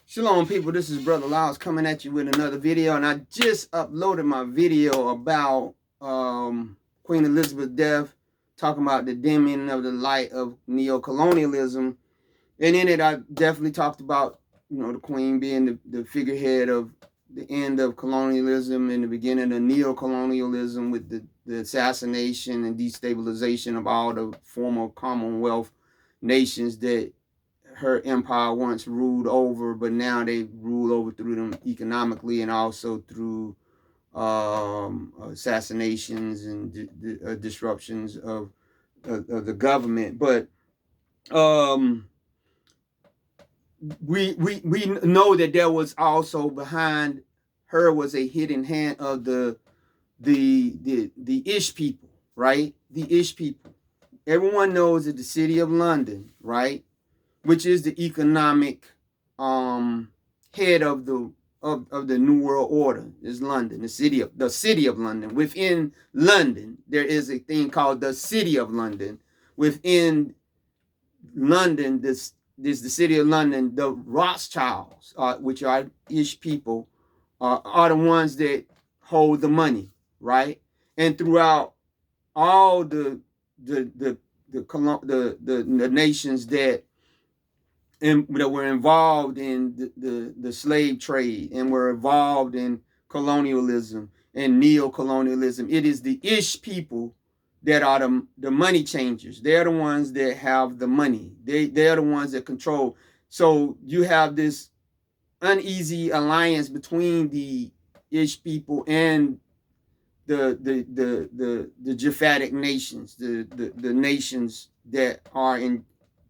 Shalom, people. This is Brother Lyles coming at you with another video, and I just uploaded my video about Queen Elizabeth's death, talking about the dimming of the light of neo-colonialism. And in it, I definitely talked about, the Queen being the figurehead of the end of colonialism and the beginning of neo-colonialism with the assassination and destabilization of all the former Commonwealth nations that her empire once ruled over, but now they rule over through them economically and also through assassinations and disruptions of the government. But we know that there was also behind her was a hidden hand of the Ish people, right? The Ish people. Everyone knows that the city of London, right, which is the economic head of the New World Order, is London, the city of London. Within London, there is a thing called the City of London. Within London, this the city of London. The Rothschilds, which are Ish people, are the ones that hold the money, right? And throughout all the nations that were involved in the slave trade and were involved in colonialism and neo-colonialism, it is the Ish people that are the money changers. They're the ones that have the money. They're the ones that control. So you have this uneasy alliance between the Ish people and the Japhetic nations, the nations that are in,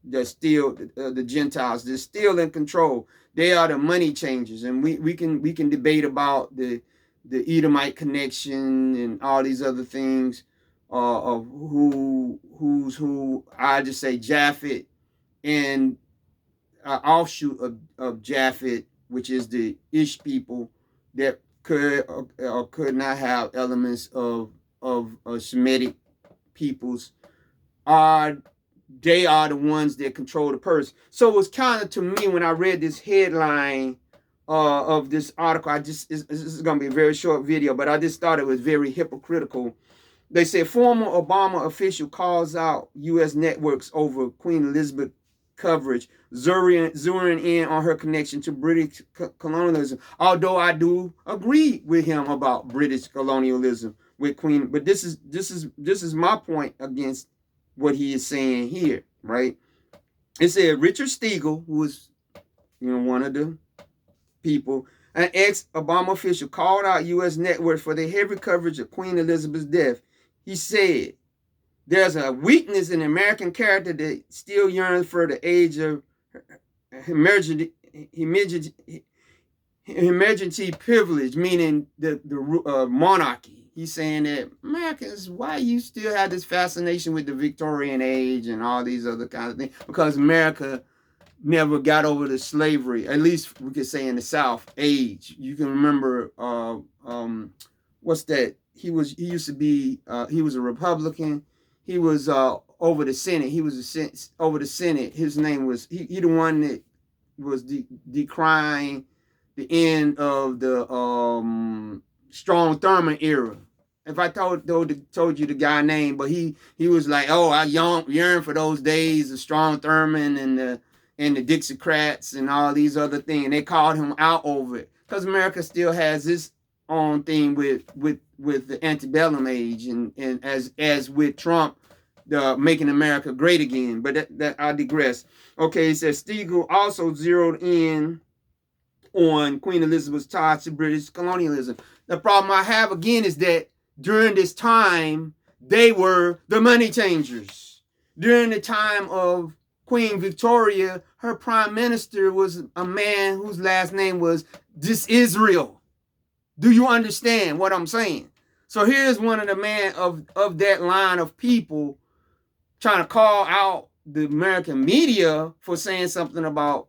they're still the Gentiles. They're still in control. They are the money changers, and we can debate about the Edomite connection and all these other things of who's who. I just say Japhet and offshoot of Japhet, which is the Ish people that could or could not have elements of Semitic peoples. They are the ones that control the purse. So it was kind of, to me, when I read this headline of this article, this is going to be a very short video, but I just thought it was very hypocritical. They said former Obama official calls out U.S. networks over Queen Elizabeth coverage, zeroing in on her connection to British colonialism. Although I do agree with him about British colonialism with Queen, but this is my point against what he is saying here, right? It said Richard Stiegel, who is, one of the people, an ex-Obama official, called out U.S. networks for their heavy coverage of Queen Elizabeth's death. He said, "There's a weakness in American character that still yearns for the age of emergency privilege, meaning the monarchy." He's saying that Americans, why you still have this fascination with the Victorian age and all these other kinds of things? Because America never got over the slavery, at least we could say in the South, age. You can remember, what's that? He used to be, he was a Republican. He was over the Senate. He was over the Senate. His name was, he the one that was decrying the end of the Strom Thurmond era. If I told you the guy name, but he was like, oh, I yearn for those days of Strom Thurmond and the Dixiecrats and all these other things. And they called him out over it because America still has this own thing with the antebellum age and as with Trump, the making America great again. But that I digress. Okay, it says Stiegel also zeroed in on Queen Elizabeth's ties to British colonialism. The problem I have again is that during this time, they were the money changers. During the time of Queen Victoria, her prime minister was a man whose last name was Israel. Do you understand what I'm saying? So here's one of the men of that line of people trying to call out the American media for saying something about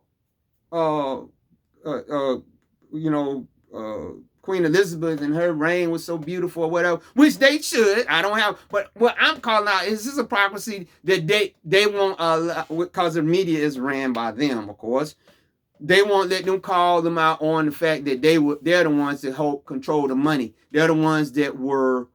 Queen Elizabeth and her reign was so beautiful or whatever, which they should. I don't have, but what I'm calling out is this hypocrisy that they won't allow, because the media is ran by them, of course. they won't let them call them out on the fact that they're the ones that help control the money. They're the ones that were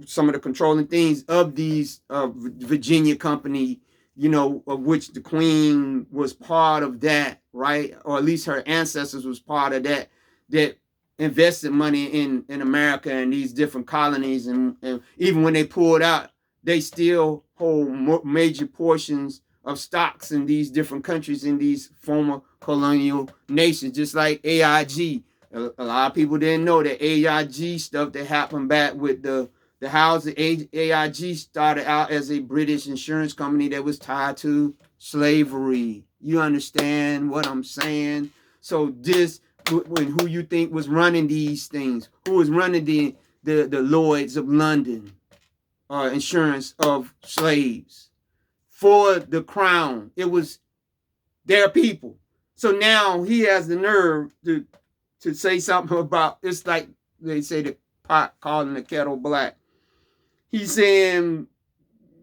some of the controlling things of these Virginia company, of which the Queen was part of that, right? Or at least her ancestors was part of that, that invested money in America and these different colonies. And even when they pulled out, they still hold major portions of stocks in these different countries, in these former colonial nations, just like AIG. A lot of people didn't know that AIG stuff that happened back with the house. AIG started out as a British insurance company that was tied to slavery. You understand what I'm saying? So this, when who you think was running these things? Who was running the Lloyds of London insurance of slaves for the crown? It was their people. So now he has the nerve to say something about, it's like they say the pot calling the kettle black. He's saying,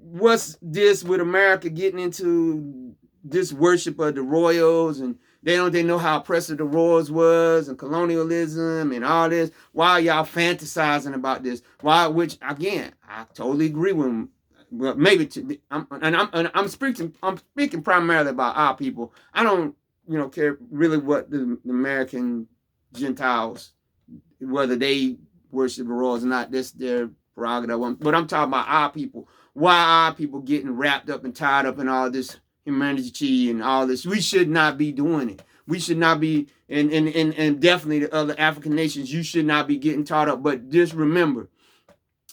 what's this with America getting into this worship of the royals, and they know how oppressive the royals was, and colonialism and all this. Why are y'all fantasizing about this? Why? Which again, I totally agree with him. Well, maybe I'm speaking primarily about our people. I don't care really what the American Gentiles, whether they worship the royals or not. That's their prerogative. But I'm talking about our people. Why are our people getting wrapped up and tied up in all this humanity and all this? We should not be doing it. We should not be, and definitely the other African nations, you should not be getting tied up. But just remember,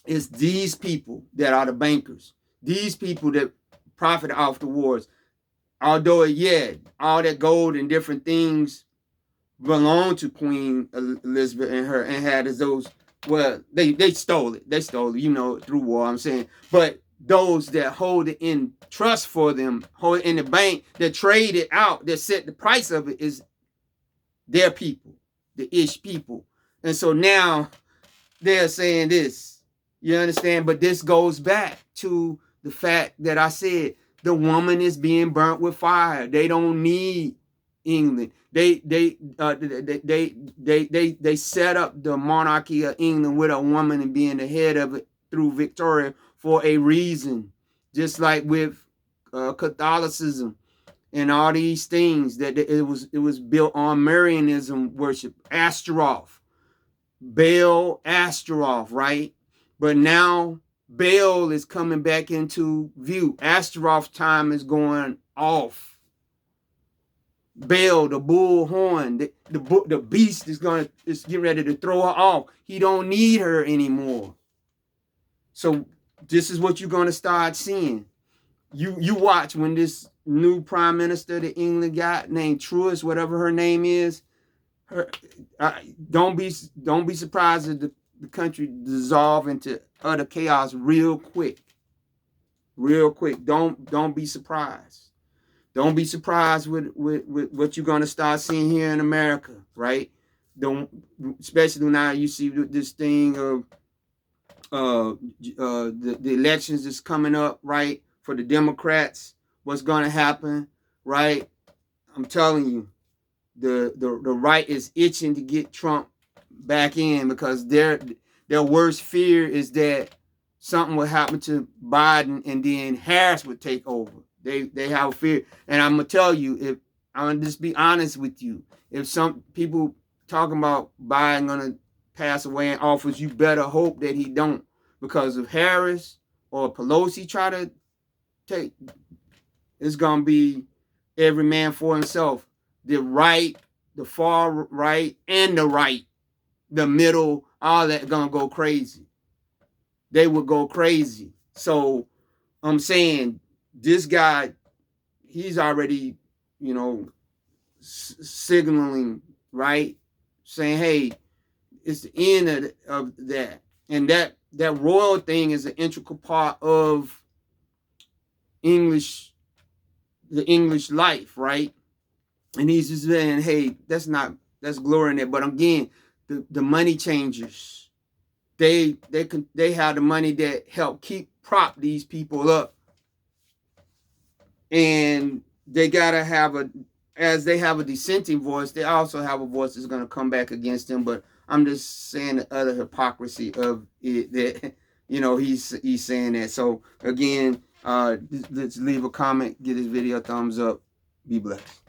it's these people that are the bankers. These people that profit off the wars. Although, yeah, all that gold and different things belong to Queen Elizabeth and her, and had as those, well, they stole it. They stole it, through war, I'm saying. But those that hold it in trust for them, hold it in the bank, that trade it out, that set the price of it, is their people, the Ish people. And so now they're saying this. You understand? But this goes back to the fact that I said the woman is being burnt with fire. They don't need England. They set up the monarchy of England with a woman and being the head of it through Victoria for a reason. Just like with Catholicism and all these things, that it was built on Marianism worship, Astaroth, Baal, Astaroth, right? But now Baal is coming back into view. Astaroth's time is going off. Baal, the bull horn, the beast is getting ready to throw her off. He don't need her anymore. So this is what you're going to start seeing. You watch when this new prime minister that England got, named Truss, whatever her name is. Don't be surprised if the country dissolve into utter chaos real quick. Real quick. Don't be surprised. Don't be surprised with what you're going to start seeing here in America, right? Especially now you see this thing of the elections that's coming up, right? For the Democrats, what's going to happen, right? I'm telling you, the right is itching to get Trump back in, because their worst fear is that something will happen to Biden and then Harris would take over. They have a fear. And I'm going to tell you, if I'm going to just be honest with you, if some people talking about Biden going to pass away in office, you better hope that he don't. Because if Harris or Pelosi try to take, it's going to be every man for himself. The right, the far right, and the right, the middle, all that going to go crazy. They would go crazy. So I'm saying, this guy, he's already, signaling, right? Saying, hey, it's the end of that. And that royal thing is an integral part of the English life, right? And he's just saying, hey, that's glory in it. But again, the money changers, they have the money that help prop these people up. And they gotta have as they have a dissenting voice, they also have a voice that's going to come back against him. But I'm just saying the other hypocrisy of it, that he's saying that. So again, let's leave a comment, give this video a thumbs up. Be blessed.